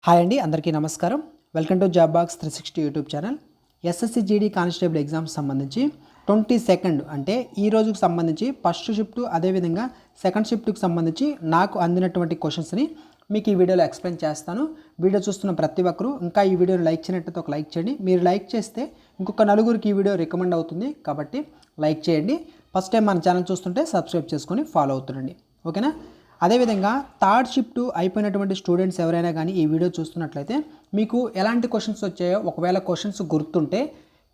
Hi అండి, అందరికీ నమస్కారం. Welcome to job box 360 YouTube channel. SSC GD constable exams సంబంధించి 22 అంటే ఈ రోజుకు సంబంధించి ఫస్ట్ షిఫ్ట్, అదేవిధంగా సెకండ్ షిఫ్ట్కి సంబంధించి నాకు అందినటువంటి క్వశ్చన్స్ని మీకు ఈ వీడియోలో ఎక్స్ప్లెయిన్ చేస్తాను. వీడియో చూస్తున్న ప్రతి ఒక్కరూ ఇంకా ఈ వీడియోని లైక్ చేయనట్టయితే ఒక లైక్ చేయండి. మీరు లైక్ చేస్తే ఇంకొక నలుగురికి ఈ వీడియో రికమెండ్ అవుతుంది కాబట్టి లైక్ చేయండి. ఫస్ట్ టైం మన ఛానల్ చూస్తుంటే సబ్స్క్రైబ్ చేసుకొని ఫాలో అవుతుండండి, ఓకేనా. అదేవిధంగా థర్డ్ షిఫ్ట్ అయిపోయినటువంటి స్టూడెంట్స్ ఎవరైనా కానీ ఈ వీడియో చూస్తున్నట్లయితే మీకు ఎలాంటి క్వశ్చన్స్ వచ్చాయో ఒకవేళ క్వశ్చన్స్ గుర్తుంటే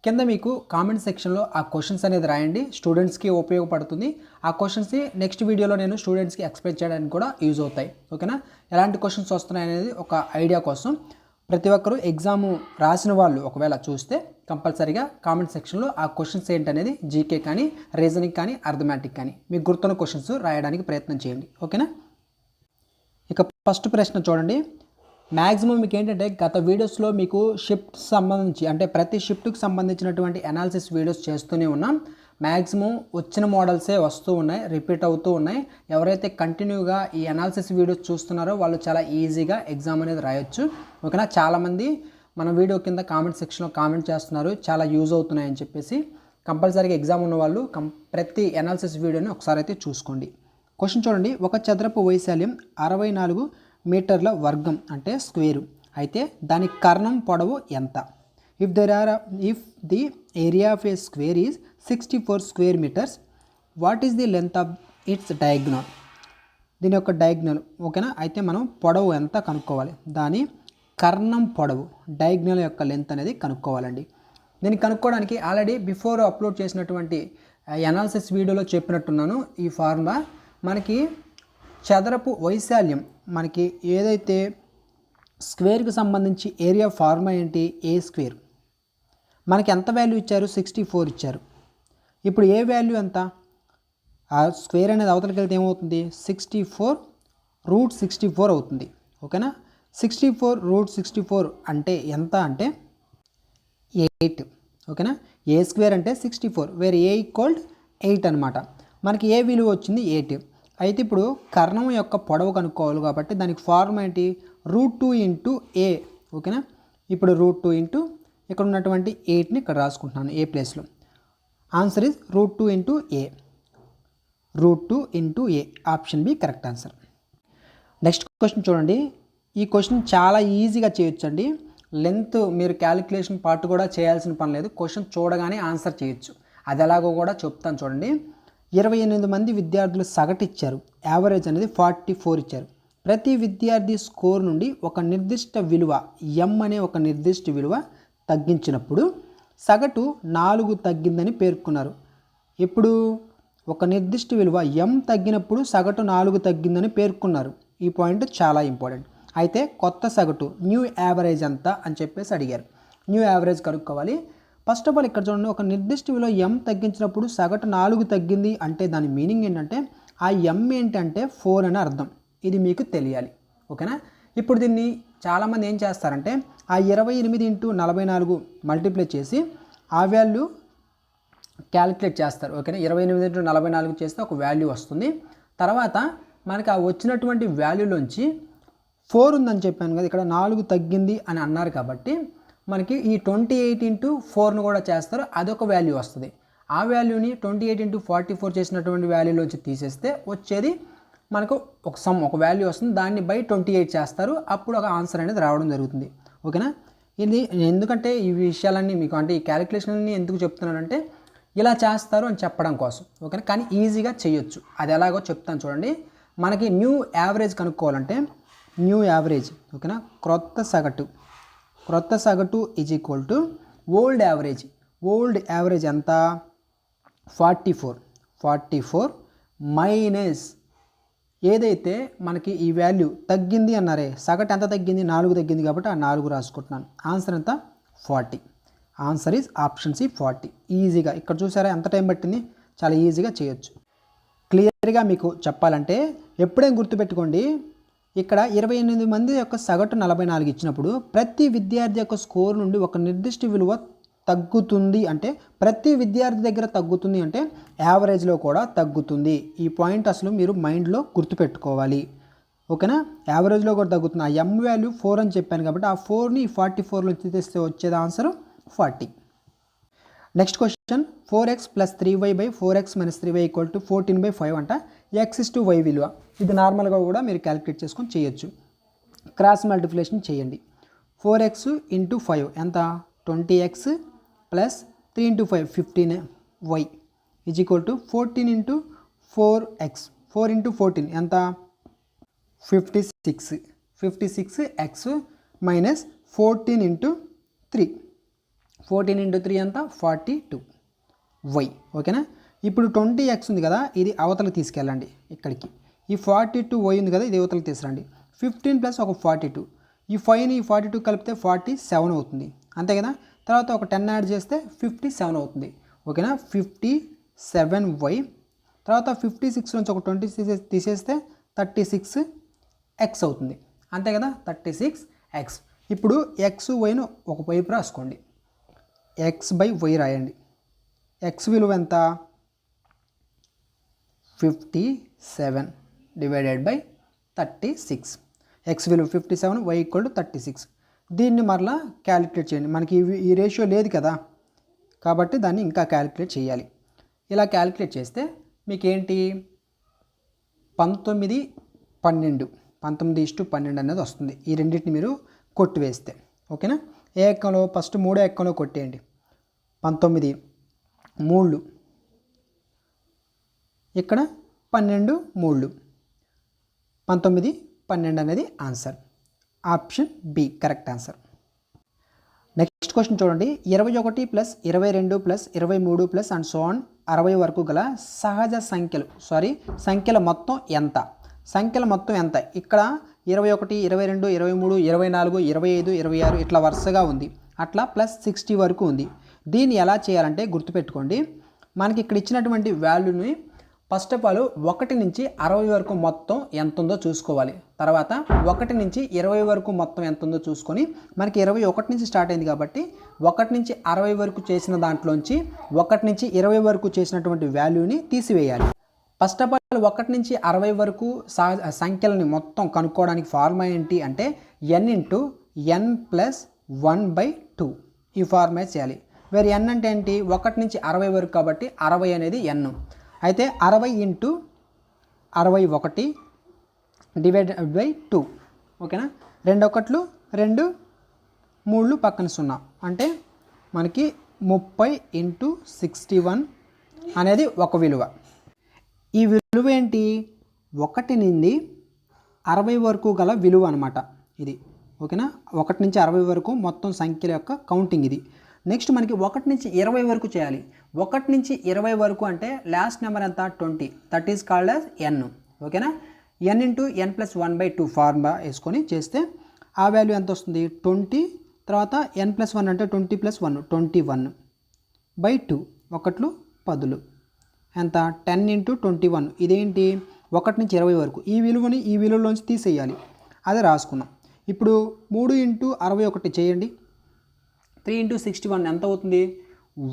కింద మీకు కామెంట్ సెక్షన్లో ఆ క్వశ్చన్స్ అనేది రాయండి. స్టూడెంట్స్కి ఉపయోగపడుతుంది. ఆ క్వశ్చన్స్ని నెక్స్ట్ వీడియోలో నేను స్టూడెంట్స్కి ఎక్స్ప్లెయిన్ చేయడానికి కూడా యూజ్ అవుతాయి, ఓకేనా. ఎలాంటి క్వశ్చన్స్ వస్తున్నాయి అనేది ఒక ఐడియా కోసం ప్రతి ఒక్కరూ ఎగ్జామ్ రాసిన వాళ్ళు ఒకవేళ చూస్తే కంపల్సరీగా కామెంట్ సెక్షన్లో ఆ క్వశ్చన్స్ ఏంటనేది జీకే కానీ, రీజనింగ్ కానీ, అర్థమెటిక్ కానీ మీకు గుర్తున్న క్వశ్చన్స్ రాయడానికి ప్రయత్నం చేయండి, ఓకేనా. ఇక ఫస్ట్ ప్రశ్న చూడండి. మ్యాక్సిమం మీకు ఏంటంటే గత వీడియోస్లో మీకు షిఫ్ట్ సంబంధించి అంటే ప్రతి షిఫ్ట్కి సంబంధించినటువంటి అనాలిసిస్ వీడియోస్ చేస్తూనే ఉన్నాం. మ్యాక్సిమం వచ్చిన మోడల్సే వస్తూ ఉన్నాయి, రిపీట్ అవుతూ ఉన్నాయి. ఎవరైతే కంటిన్యూగా ఈ అనాలిసిస్ వీడియోస్ చూస్తున్నారో వాళ్ళు చాలా ఈజీగా ఎగ్జామ్ అనేది రాయొచ్చు, ఓకేనా. చాలామంది మన వీడియో కింద కామెంట్ సెక్షన్లో కామెంట్ చేస్తున్నారు, చాలా యూజ్ అవుతున్నాయని చెప్పేసి. కంపల్సరీగా ఎగ్జామ్ ఉన్న వాళ్ళు ప్రతి అనాలిసిస్ వీడియోని ఒకసారి అయితే చూసుకోండి. క్వశ్చన్ చూడండి. ఒక చదరపు వైశాల్యం 64 మీటర్ల వర్గం అంటే స్క్వేరు అయితే దాని కర్ణం పొడవు ఎంత? If the area of a square is 64 square metres, what is the length of its diagonal? దీని యొక్క డయాగ్నల్, ఓకేనా. అయితే మనం పొడవు ఎంత కనుక్కోవాలి, దాని కర్ణం పొడవు డయాగ్నల్ యొక్క లెంత్ అనేది కనుక్కోవాలండి. దీన్ని కనుక్కోవడానికి ఆల్రెడీ బిఫోర్ అప్లోడ్ చేసినటువంటి అనాలిసిస్ వీడియోలో చెప్పినట్టున్నాను. ఈ ఫార్ములా మనకి చదరపు వైశాల్యం మనకి ఏదైతే స్క్వేర్కి సంబంధించి ఏరియా ఫార్ములా ఏంటి? ఏ స్క్వేర్. మనకి ఎంత వాల్యూ ఇచ్చారు? 64 ఇచ్చారు. ఇప్పుడు ఏ వాల్యూ ఎంత? ఆ స్క్వేర్ అనేది అవతలకి వెళ్తే ఏమవుతుంది? 64√64 అవుతుంది, ఓకేనా. 64√64 అంటే ఎంత అంటే 8, ఓకేనా. ఏ స్క్వేర్ అంటే 64, వేర్ ఏ ఈక్వల్డ్ 8 అనమాట. మనకి ఏ విలువ వచ్చింది? 8. అయితే ఇప్పుడు కర్ణం యొక్క పొడవు కనుక్కోవాలి కాబట్టి దానికి ఫార్ములా ఏంటి? √2 × a, ఓకేనా. ఇప్పుడు √2 ఇంటూ ఇక్కడ ఉన్నటువంటి 8ని ఇక్కడ రాసుకుంటున్నాను ఏ ప్లేస్లో. Answer is √2 × a. √2 × a, option B correct answer. Next question చూడండి. ఈ క్వశ్చన్ చాలా ఈజీగా చేయొచ్చండి. లెంత్ మీరు క్యాలిక్యులేషన్ పార్ట్ కూడా చేయాల్సిన పని లేదు. క్వశ్చన్ చూడగానే ఆన్సర్ చేయొచ్చు. అది ఎలాగో కూడా చెప్తాను చూడండి. 28 మంది విద్యార్థులు సగటు ఇచ్చారు, యావరేజ్ అనేది 44 ఇచ్చారు. ప్రతి విద్యార్థి స్కోర్ నుండి ఒక నిర్దిష్ట విలువ m అనే ఒక నిర్దిష్ట విలువ తగ్గించినప్పుడు సగటు 4 తగ్గిందని పేర్కొన్నారు. ఇప్పుడు ఒక నిర్దిష్ట విలువ m తగ్గినప్పుడు సగటు 4 తగ్గిందని పేర్కొన్నారు. ఈ పాయింట్ చాలా ఇంపార్టెంట్. అయితే కొత్త సగటు న్యూ యావరేజ్ ఎంత అని చెప్పేసి అడిగారు. న్యూ యావరేజ్ కనుక్కోవాలి. ఫస్ట్ ఆఫ్ ఆల్ ఇక్కడ చూడండి, ఒక నిర్దిష్ట విలువ m తగ్గించినప్పుడు సగటు 4 తగ్గింది అంటే దాని మీనింగ్ ఏంటంటే ఆ m ఏంటంటే 4 అని అర్థం. ఇది మీకు తెలియాలి, ఓకేనా. ఇప్పుడు దీన్ని చాలామంది ఏం చేస్తారంటే ఆ 28 × 44 మల్టిప్లై చేసి ఆ వాల్యూ క్యాలిక్యులేట్ చేస్తారు, ఓకేనా. 28 × 44 చేస్తే ఒక వాల్యూ వస్తుంది. తర్వాత మనకి ఆ వచ్చినటువంటి వాల్యూలోంచి 4 ఉందని చెప్పాను కదా, ఇక్కడ 4 తగ్గింది అని అన్నారు కాబట్టి మనకి ఈ 28 × 4ను కూడా చేస్తారు, అదొక వాల్యూ వస్తుంది. ఆ వాల్యూని 28 × 44 చేసినటువంటి వాల్యూలోంచి తీసేస్తే వచ్చేది మనకు ఒక వాల్యూ వస్తుంది. దాన్ని బై 28 చేస్తారు, అప్పుడు ఒక ఆన్సర్ అనేది రావడం జరుగుతుంది, ఓకేనా. ఇది ఎందుకంటే ఈ విషయాలన్నీ మీకు అంటే ఈ క్యాలిక్యులేషన్ అన్నీ ఎందుకు చెప్తున్నానంటే ఇలా చేస్తారు అని చెప్పడం కోసం, ఓకేనా. కానీ ఈజీగా చేయొచ్చు. అది ఎలాగో చెప్తాను చూడండి. మనకి న్యూ యావరేజ్ కనుక్కోవాలంటే న్యూ యావరేజ్, ఓకేనా. క్రొత్త సగటు is equal to old average. Old average ఎంత? 44 మైనస్ ఏదైతే మనకి ఈ వాల్యూ తగ్గింది అన్నారే, సగటు ఎంత తగ్గింది? 4 తగ్గింది కాబట్టి ఆ 4 రాసుకుంటున్నాను. ఆన్సర్ ఎంత? 40. Answer is option C 40. ఈజీగా ఇక్కడ చూసారా ఎంత టైం పట్టింది? చాలా ఈజీగా చేయొచ్చు. క్లియర్గా మీకు చెప్పాలంటే ఎప్పుడైనా గుర్తుపెట్టుకోండి, ఇక్కడ 28 మంది యొక్క సగటు 44 ఇచ్చినప్పుడు ప్రతి విద్యార్థి యొక్క స్కోర్ నుండి ఒక నిర్దిష్ట విలువ తగ్గుతుంది అంటే ప్రతి విద్యార్థి దగ్గర తగ్గుతుంది అంటే యావరేజ్లో కూడా తగ్గుతుంది. ఈ పాయింట్ అసలు మీరు మైండ్లో గుర్తుపెట్టుకోవాలి, ఓకేనా. యావరేజ్లో కూడా తగ్గుతుంది. ఆ ఎం వాల్యూ 4 అని చెప్పాను కాబట్టి ఆ 4ని 44లో తీస్తే వచ్చేది answer 40. Next question 4x + 3y / 4x - 3y = 14/5 అంట. x/y విలువ ఇది నార్మల్గా కూడా మీరు క్యాలిక్యులేట్ చేసుకొని చేయొచ్చు. క్రాస్ మల్టిప్లికేషన్ చేయండి. 4x × 5 ఎంత 20x + 3 × 5 15y = 14 × 4x 4 × 14 ఎంత 56 56x - 14 × 3 14 × 3 ఎంత 42y. ఓకేనా. ఇప్పుడు 20x ఉంది కదా ఇది అవతలకి తీసుకెళ్ళండి ఇక్కడికి. ఈ 42y ఉంది కదా ఇది అవతలకి తీసుకురండి. 15 + ఒక 42 ఈ 5ని 42 కలిపితే 47 అవుతుంది అంతే కదా. తర్వాత ఒక 10 యాడ్ చేస్తే 57 అవుతుంది. ఓకేనా. 57y. తర్వాత 56 నుంచి ఒక 20 తీసేస్తే 36x అవుతుంది అంతే కదా 36x. ఇప్పుడు x yను ఒక వైపు రాసుకోండి. x/y రాయండి. x విలువ ఎంత 57 / 36. x విలువ 57 y = 36. దీన్ని మరలా క్యాలిక్యులేట్ చేయండి. మనకి ఈ రేషియో లేదు కదా కాబట్టి దాన్ని ఇంకా క్యాలిక్యులేట్ చేయాలి. ఇలా క్యాలిక్యులేట్ చేస్తే మీకు ఏంటి 19:12 అనేది వస్తుంది. ఈ రెండింటిని మీరు కొట్టివేస్తే ఓకేనా. ఏ ఎక్కంలో ఫస్ట్ మూడో ఎక్కంలో కొట్టేయండి. 19 3 ఇక్కడ 12 3 19 12 అనేది answer. Option B correct answer. Next question చూడండి. 21 + 22 + 23 + అండ్ సో ఆన్ 60 వరకు గల సహజ సంఖ్యల మొత్తం ఎంత? సంఖ్యల మొత్తం ఎంత? ఇక్కడ 21 22 23 24 25 26 ఇట్లా వరుసగా ఉంది. అట్లా +60 వరకు ఉంది. దీన్ని ఎలా చేయాలంటే గుర్తుపెట్టుకోండి. మనకి ఇక్కడ ఇచ్చినటువంటి వాల్యూని ఫస్ట్ ఆఫ్ ఆల్ 1 నుంచి 60 వరకు మొత్తం ఎంత ఉందో చూసుకోవాలి. తర్వాత 1 నుంచి 20 వరకు మొత్తం ఎంత ఉందో చూసుకొని మనకి 21 నుంచి స్టార్ట్ అయింది కాబట్టి 1 నుంచి 60 వరకు చేసిన దాంట్లోంచి 1 నుంచి 20 వరకు చేసినటువంటి వాల్యూని తీసివేయాలి. ఫస్ట్ ఆఫ్ ఆల్ 1 నుంచి 60 వరకు సంఖ్యలని మొత్తం కనుక్కోవడానికి ఫార్ములా ఏంటి అంటే n × n + 1/2 ఈ ఫార్ములా చేయాలి. వేరే n అంటే ఏంటి 1 నుంచి 60 వరకు కాబట్టి 60 అనేది n. అయితే 60 × 61 / 2 ఓకేనా. 2 1 2 3 పక్కన 0 అంటే మనకి 30 × 61 అనేది ఒక విలువ. ఈ విలువ ఏంటి 1 నుండి 60 వరకు గల విలువ అనమాట ఇది. ఓకేనా. 1 నుంచి 60 వరకు మొత్తం సంఖ్యల యొక్క కౌంటింగ్ ఇది. నెక్స్ట్ మనకి 1 నుంచి 20 వరకు చేయాలి. 1 నుంచి 20 వరకు అంటే లాస్ట్ నెంబర్ ఎంత 20 that is called as n. ఓకేనా. n × n + 1/2 ఫార్ములా వేసుకొని చేస్తే ఆ వాల్యూ ఎంత వస్తుంది 20. తర్వాత n + 1 అంటే 20 + 1 21/2 1 10 ఎంత 10 × 21. ఇదేంటి 1 నుంచి 20 వరకు ఈ విలువని ఈ విలువలోంచి తీసేయాలి. అదే రాసుకున్నాం. ఇప్పుడు 3 × 61 చేయండి. 3 × 61 ఎంత అవుతుంది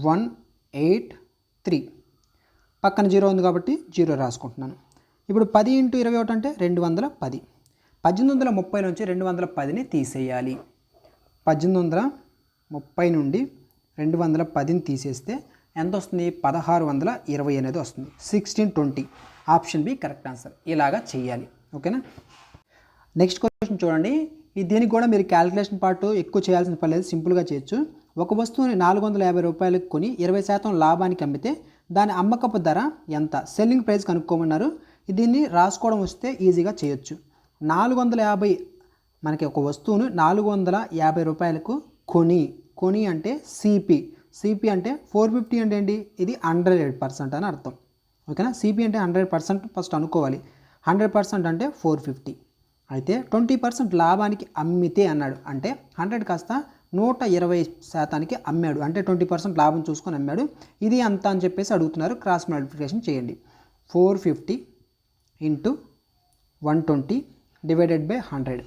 183. పక్కన 0 ఉంది కాబట్టి 0 రాసుకుంటున్నాను. ఇప్పుడు 10 × 21 అంటే 210. 1830 నుంచి 210ని తీసేయాలి. 1830 నుండి 210ని తీసేస్తే ఎంత వస్తుంది 1620 అనేది వస్తుంది. 1620 ఆప్షన్ బి కరెక్ట్ ఆన్సర్. ఇలాగా చేయాలి ఓకేనా. నెక్స్ట్ క్వశ్చన్ చూడండి. దీనికి కూడా మీరు క్యాలిక్యులేషన్ పార్ట్ ఎక్కువ చేయాల్సిన పని లేదు, సింపుల్గా చేయొచ్చు. ఒక వస్తువుని 450 రూపాయలకు కొని 20% లాభానికి అమ్మితే దాని అమ్మకపు ధర ఎంత? సెల్లింగ్ ప్రైస్ కనుక్కోమన్నారు. దీన్ని రాసుకోవడం వస్తే ఈజీగా చేయొచ్చు. 450 మనకి ఒక వస్తువును 450 రూపాయలకు కొని అంటే సిపి అంటే 450 అంటే ఏంటి ఇది 100% అని అర్థం. ఓకేనా. సిపి అంటే 100% ఫస్ట్ అనుకోవాలి. 100% అంటే 450. అయితే 20% లాభానికి అమ్మితే అన్నాడు అంటే 100 కాస్త 120% అమ్మాడు అంటే 20% లాభం చూసుకొని అమ్మాడు. ఇది అంత అని చెప్పేసి అడుగుతున్నారు. క్రాస్ మల్టిప్లికేషన్ చేయండి. 450 × 120 / 100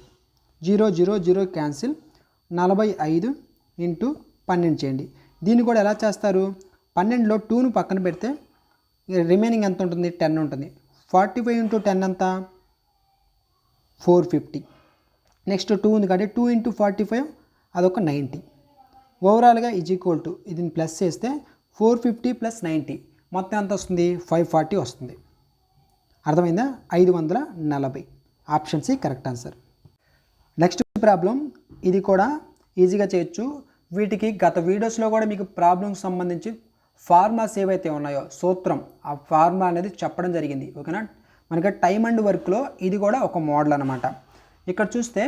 0 0 0 క్యాన్సిల్ 45 × 12 చేయండి. దీన్ని కూడా ఎలా చేస్తారు 12లో 2ను పక్కన పెడితే రిమైనింగ్ ఎంత ఉంటుంది 10 ఉంటుంది. 45 × 10 ఎంత 450. నెక్స్ట్ 2 ఉంది కాబట్టి 2 × 45 అదొక 90. ఓవరాల్గా ఈజ్ ఈక్వల్ టు ఇది ప్లస్ చేస్తే 450 + 90 మొత్తం ఎంత వస్తుంది? 540 వస్తుంది. అర్థమైందా? 540. Option C correct answer. Next problem ఇది కూడా ఈజీగా చేయొచ్చు. వీటికి గత వీడియోస్లో కూడా మీకు ప్రాబ్లంకి సంబంధించి ఫార్ములాస్ ఏవైతే ఉన్నాయో సూత్రం ఆ ఫార్ములా అనేది చెప్పడం జరిగింది. ఓకేనా? మనకి టైమ్ అండ్ వర్క్లో ఇది కూడా ఒక మోడల్ అనమాట. ఇక్కడ చూస్తే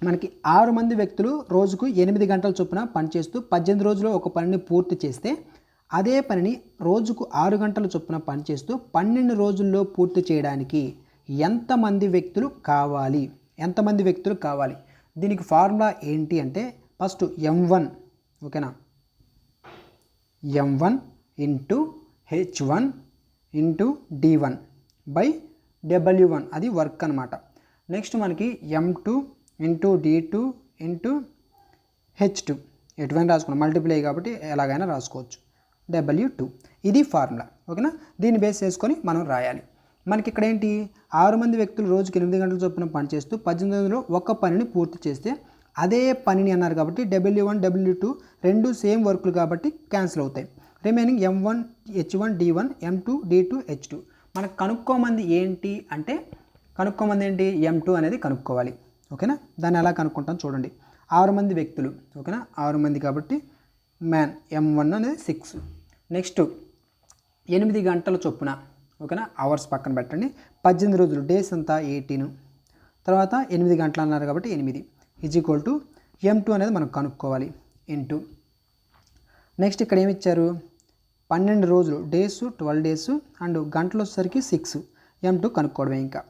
మనకి 6 మంది వ్యక్తులు రోజుకు 8 గంటల చొప్పున పనిచేస్తూ 18 రోజుల్లో ఒక పనిని పూర్తి చేస్తే అదే పనిని రోజుకు 6 గంటల చొప్పున పనిచేస్తూ 12 రోజుల్లో పూర్తి చేయడానికి ఎంతమంది వ్యక్తులు కావాలి? ఎంతమంది వ్యక్తులు కావాలి? దీనికి ఫార్ములా ఏంటి అంటే ఫస్ట్ M1, ఓకేనా, M1 × H1 × D1 / W1 అది వర్క్ అనమాట. నెక్స్ట్ మనకి M2 × D2 × H2 ఎటువంటి రాసుకున్నాం మల్టిప్లై కాబట్టి ఎలాగైనా రాసుకోవచ్చు. W2 ఇది ఫార్ములా. ఓకేనా? దీన్ని బేస్ చేసుకొని మనం రాయాలి. మనకి ఇక్కడ ఏంటి 6 మంది వ్యక్తులు రోజుకి 8 గంటల చొప్పున పనిచేస్తూ 18 రోజుల్లో ఒక పనిని పూర్తి చేస్తే అదే పనిని అన్నారు కాబట్టి W1 W2 రెండు సేమ్ వర్కులు కాబట్టి క్యాన్సిల్ అవుతాయి. Remaining M1 H1 D1 M2 D2 H2. మనకు కనుక్కోమంది ఏంటి అంటే M2 అనేది కనుక్కోవాలి. ఓకేనా? దాన్ని ఎలా కనుక్కుంటాం చూడండి. 6 మంది వ్యక్తులు, ఓకేనా, 6 మంది కాబట్టి మ్యాన్ M1 అనేది 6. నెక్స్ట్ 8 గంటల చొప్పున, ఓకేనా, అవర్స్ పక్కన పెట్టండి. 18 రోజులు డేస్ అంతా 18. తర్వాత 8 గంటలు అన్నారు కాబట్టి 8 ఈజ్ ఈక్వల్ టు M2 అనేది మనం కనుక్కోవాలి ఇంటూ. నెక్స్ట్ ఇక్కడ ఏమి ఇచ్చారు? 12 రోజులు డేస్ 12 డేస్ అండ్ గంటలు వచ్చేసరికి 6. M2 కనుక్కోవడమే. ఇంకా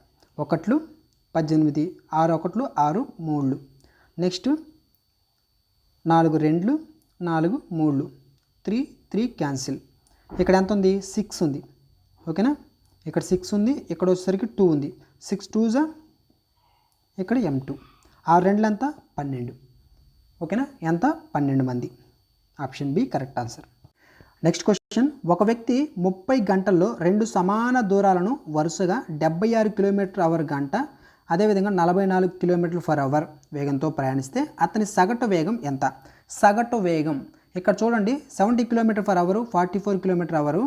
1 18 6 1 6 3. Next 4 2 4 3 3 3 cancel. ఇక్కడ ఎంత ఉంది? 6 ఉంది. ఓకేనా? ఇక్కడ 6 ఉంది, ఇక్కడ వచ్చేసరికి 2 ఉంది. 6 2 ఇక్కడ M2. 6 2 ఎంత? 12. ఓకేనా? ఎంత? 12 మంది. Option B correct answer. Next question, ఒక వ్యక్తి 30 గంటల్లో 2 సమాన దూరాలను వరుసగా 76 km/h గంట అదేవిధంగా 44 km/h వేగంతో ప్రయాణిస్తే అతని సగటు వేగం ఎంత? సగటు వేగం ఇక్కడ చూడండి 70 km/h 44 km/h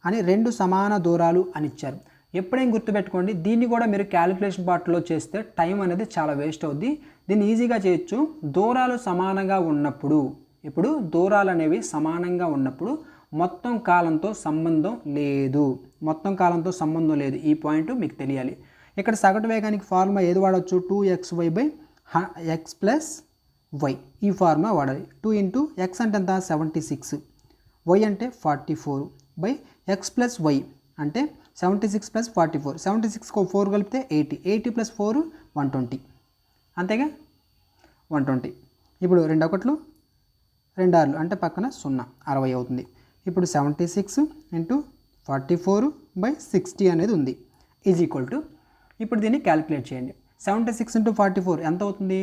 అని 2 సమాన దూరాలు అని ఇచ్చారు. ఎప్పుడైనా గుర్తుపెట్టుకోండి, దీన్ని కూడా మీరు క్యాలిక్యులేషన్ పార్ట్లో చేస్తే టైం అనేది చాలా వేస్ట్ అవుద్ది. దీన్ని ఈజీగా చేయొచ్చు. దూరాలు సమానంగా ఉన్నప్పుడు, ఇప్పుడు దూరాలు అనేవి సమానంగా ఉన్నప్పుడు మొత్తం కాలంతో సంబంధం లేదు. మొత్తం కాలంతో సంబంధం లేదు. ఈ పాయింట్ మీకు తెలియాలి. ఇక్కడ సగటు వేగానికి ఫార్ములా ఏది వాడవచ్చు? 2xy/x + y. ఈ ఫార్ములా వాడాలి. 2 × x అంటే ఎంత? 76, y అంటే 44 / x + y అంటే 76 + 44. 76కు 4 కలిపితే 80. 80 + 4 120. అంతేగా? 120. ఇప్పుడు 2 1 2 6 అంటే పక్కన 0 60 అవుతుంది. ఇప్పుడు 76 × 44/60 అనేది ఉంది ఈజ్ ఈక్వల్ టు, ఇప్పుడు దీన్ని క్యాలిక్యులేట్ చేయండి. 76 × 44 ఎంత అవుతుంది?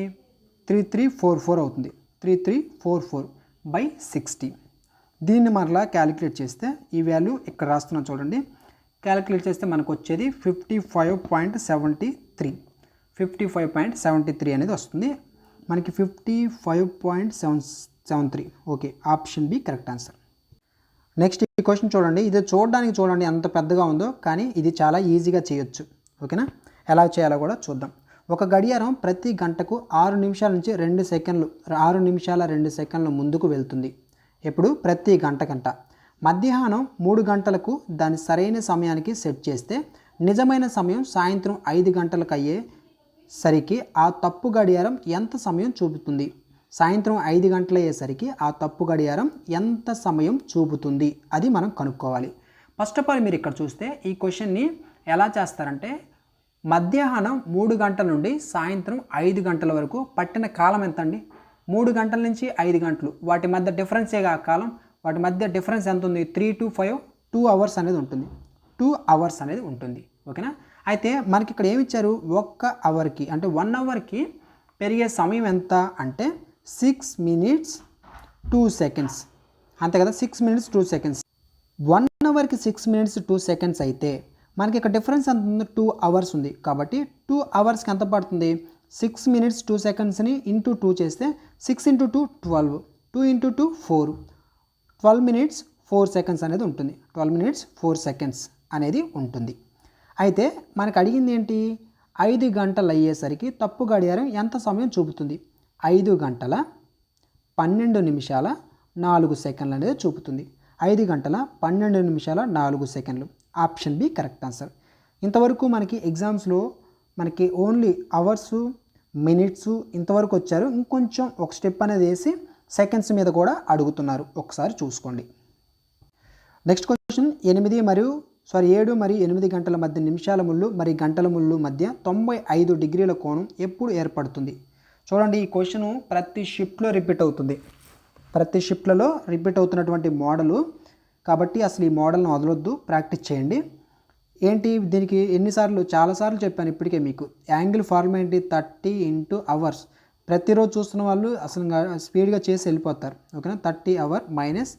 3344 అవుతుంది. 3344/60. దీన్ని మరలా క్యాలిక్యులేట్ చేస్తే ఈ వాల్యూ ఇక్కడ రాస్తున్నాను చూడండి. క్యాలిక్యులేట్ చేస్తే మనకు వచ్చేది 55.73. 55.73 అనేది వస్తుంది మనకి. 55.73. Okay, option B correct answer. Next ఈ క్వశ్చన్ చూడండి. ఇది చూడండి ఎంత పెద్దగా ఉందో, కానీ ఇది చాలా ఈజీగా చేయొచ్చు. ఓకేనా? ఎలా చేయాలో కూడా చూద్దాం. ఒక గడియారం ప్రతి గంటకు 6 నిమిషాల నుంచి 2 సెకండ్లు 6 నిమిషాల 2 సెకండ్ల ముందుకు వెళ్తుంది. ఎప్పుడు? ప్రతి గంట. మధ్యాహ్నం 3 గంటలకు దాని సరైన సమయానికి సెట్ చేస్తే నిజమైన సమయం సాయంత్రం 5 గంటలకు అయ్యేసరికి ఆ తప్పు గడియారం ఎంత సమయం చూపుతుంది? సాయంత్రం 5 గంటలు అయ్యేసరికి ఆ తప్పు గడియారం ఎంత సమయం చూపుతుంది? అది మనం కనుక్కోవాలి. ఫస్ట్ ఆఫ్ ఆల్ మీరు ఇక్కడ చూస్తే ఈ క్వశ్చన్ని ఎలా చేస్తారంటే, మధ్యాహ్నం 3 గంటల నుండి సాయంత్రం 5 గంటల వరకు పట్టిన కాలం ఎంత అండి? 3 గంటల నుంచి 5 గంటలు, వాటి మధ్య డిఫరెన్సేగా కాలం. వాటి మధ్య డిఫరెన్స్ ఎంత ఉంది? 3 to 5 2 అవర్స్ అనేది ఉంటుంది. 2 అవర్స్ అనేది ఉంటుంది. ఓకేనా? అయితే మనకి ఇక్కడ ఏమి ఇచ్చారు? 1 అవర్కి అంటే 1 అవర్కి పెరిగే సమయం ఎంత అంటే 6 minutes 2 seconds. అంతే కదా? 6 minutes 2 seconds. 1 అవర్కి 6 minutes 2 seconds అయితే మనకి ఇక్కడ డిఫరెన్స్ ఎంత ఉంది, 2 అవర్స్ ఉంది. కాబట్టి 2 అవర్స్కి ఎంత పడుతుంది, 6 minutes 2 secondsని ఇంటూ 2 చేస్తే 6 into 2 12, 2 into 2 4, 12 minutes 4 seconds అనేది ఉంటుంది. 12 minutes 4 seconds అనేది ఉంటుంది. అయితే మనకు అడిగింది ఏంటి, 5 గంటలు అయ్యేసరికి తప్పు గడియారం ఎంత సమయం చూపుతుంది, 5 గంటల 12 నిమిషాల 4 సెకండ్లు అనేది చూపుతుంది. 5 గంటల 12 నిమిషాల 4 సెకండ్లు. Option B correct answer. ఇంతవరకు మనకి ఎగ్జామ్స్లో మనకి ఓన్లీ అవర్సు, మినిట్స్ ఇంతవరకు వచ్చారు. ఇంకొంచెం ఒక స్టెప్ అనేది వేసి సెకండ్స్ మీద కూడా అడుగుతున్నారు, ఒకసారి చూసుకోండి. నెక్స్ట్ క్వశ్చన్, 7 మరియు 8 గంటల మధ్య నిమిషాల ముళ్ళు మరియు గంటల ముళ్ళు మధ్య 95 డిగ్రీల కోణం ఎప్పుడు ఏర్పడుతుంది. చూడండి, ఈ క్వశ్చన్ ప్రతి షిఫ్ట్లో రిపీట్ అవుతుంది. ప్రతి షిఫ్ట్లలో రిపీట్ అవుతున్నటువంటి మోడలు కాబట్టి అసలు ఈ మోడల్ని వదలొద్దు, ప్రాక్టీస్ చేయండి. ఏంటి దీనికి ఎన్నిసార్లు, చాలాసార్లు చెప్పాను ఇప్పటికే మీకు. యాంగిల్ ఫార్ములా ఏంటి, 30 into అవర్స్. ప్రతిరోజు చూస్తున్న వాళ్ళు అసలు స్పీడ్గా చేసి వెళ్ళిపోతారు. ఓకేనా, 30 hours minus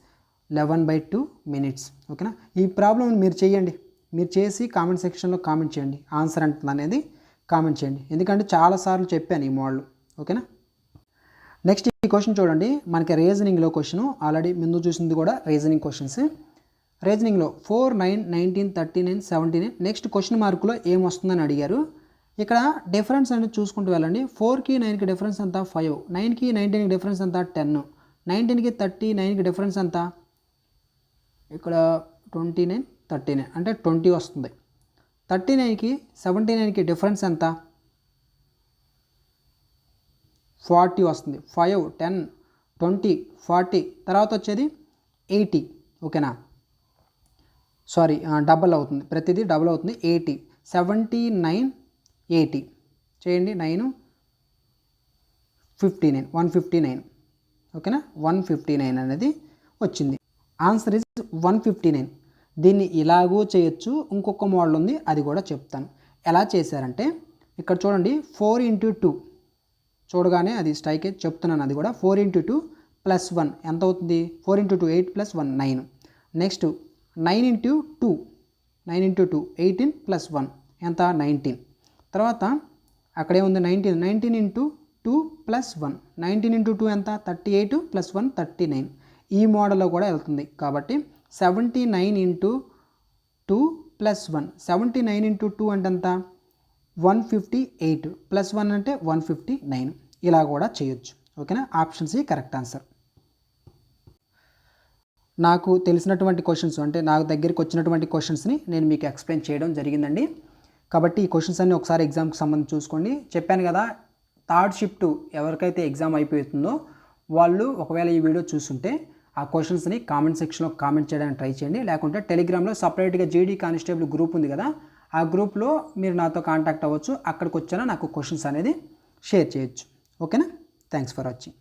11/2 minutes. ఓకేనా, ఈ ప్రాబ్లం మీరు చేయండి, మీరు చేసి కామెంట్ సెక్షన్లో కామెంట్ చేయండి, ఆన్సర్ అంటుంది అనేది కామెంట్ చేయండి, ఎందుకంటే చాలాసార్లు చెప్పాను ఈ మోడల్. ఓకేనా, నెక్స్ట్ ఈ క్వశ్చన్ చూడండి, మనకి రీజనింగ్లో క్వశ్చన్ ఆల్రెడీ ముందు చూసింది కూడా రీజనింగ్ క్వశ్చన్స్. రీజనింగ్లో 4, 9, 19, 39, 79 నెక్స్ట్ క్వశ్చన్ మార్కులో ఏం వస్తుందని అడిగారు. ఇక్కడ డిఫరెన్స్ అనేది చూసుకుంటూ వెళ్ళండి. 4కి 9కి డిఫరెన్స్ ఎంత, 5. 9కి 19కి డిఫరెన్స్ ఎంత, 10. 19కి 39కి డిఫరెన్స్ ఎంత, ఇక్కడ 29, 39 అంటే 20 వస్తుంది. 39కి 79కి డిఫరెన్స్ ఎంత, 40 వస్తుంది. 5, 10, 20, 40 తర్వాత వచ్చేది 80. ఓకేనా, సారీ డబల్ అవుతుంది, ప్రతిదీ డబల్ అవుతుంది. 80, 79, 80 చేయండి. 9, 59, 159. ఓకేనా, 159 అనేది వచ్చింది. Answer is 159. దీన్ని ఇలాగూ చేయొచ్చు, ఇంకొక మోడల్ ఉంది, అది కూడా చెప్తాను. ఎలా చేశారంటే ఇక్కడ చూడండి, 4 into 2 చూడగానే అది స్ట్రైక్ చెప్తున్నాను, అది కూడా 4 into 2 + 1 ఎంత అవుతుంది, 4 into 2 8 + 1 9. నెక్స్ట్ 9 into 2 18 + 1 ఎంత, 19. తర్వాత అక్కడే ఉంది 19, 19 into 2 + 1 19 into 2 ఎంత, 38 + 1 39. ఈ మోడల్లో కూడా వెళ్తుంది కాబట్టి 79 into 2 + 1 79 into 2 అంటే ఎంత, 158 + 1 అంటే 159. ఇలా కూడా చేయొచ్చు. ఓకేనా, ఆప్షన్ సి కరెక్ట్ ఆన్సర్. నాకు తెలిసినటువంటి క్వశ్చన్స్ అంటే నాకు దగ్గరికి వచ్చినటువంటి క్వశ్చన్స్ని నేను మీకు ఎక్స్ప్లెయిన్ చేయడం జరిగిందండి. కాబట్టి ఈ క్వశ్చన్స్ అన్నీ ఒకసారి ఎగ్జామ్కి సంబంధించి చూసుకోండి. చెప్పాను కదా, థర్డ్ షిఫ్ట్ ఎవరికైతే ఎగ్జామ్ అయిపోతుందో వాళ్ళు ఒకవేళ ఈ వీడియో చూస్తుంటే ఆ క్వశ్చన్స్ని కామెంట్ సెక్షన్లో కామెంట్ చేయడానికి ట్రై చేయండి. లేకుంటే టెలిగ్రామ్లో సపరేట్గా జీడీ కానిస్టేబుల్ గ్రూప్ ఉంది కదా, ఆ గ్రూప్లో మీరు నాతో కాంటాక్ట్ అవ్వచ్చు. అక్కడికి వచ్చినా నాకు క్వశ్చన్స్ అనేది షేర్ చేయొచ్చు. ఓకేనా, థ్యాంక్స్ ఫర్ వాచింగ్.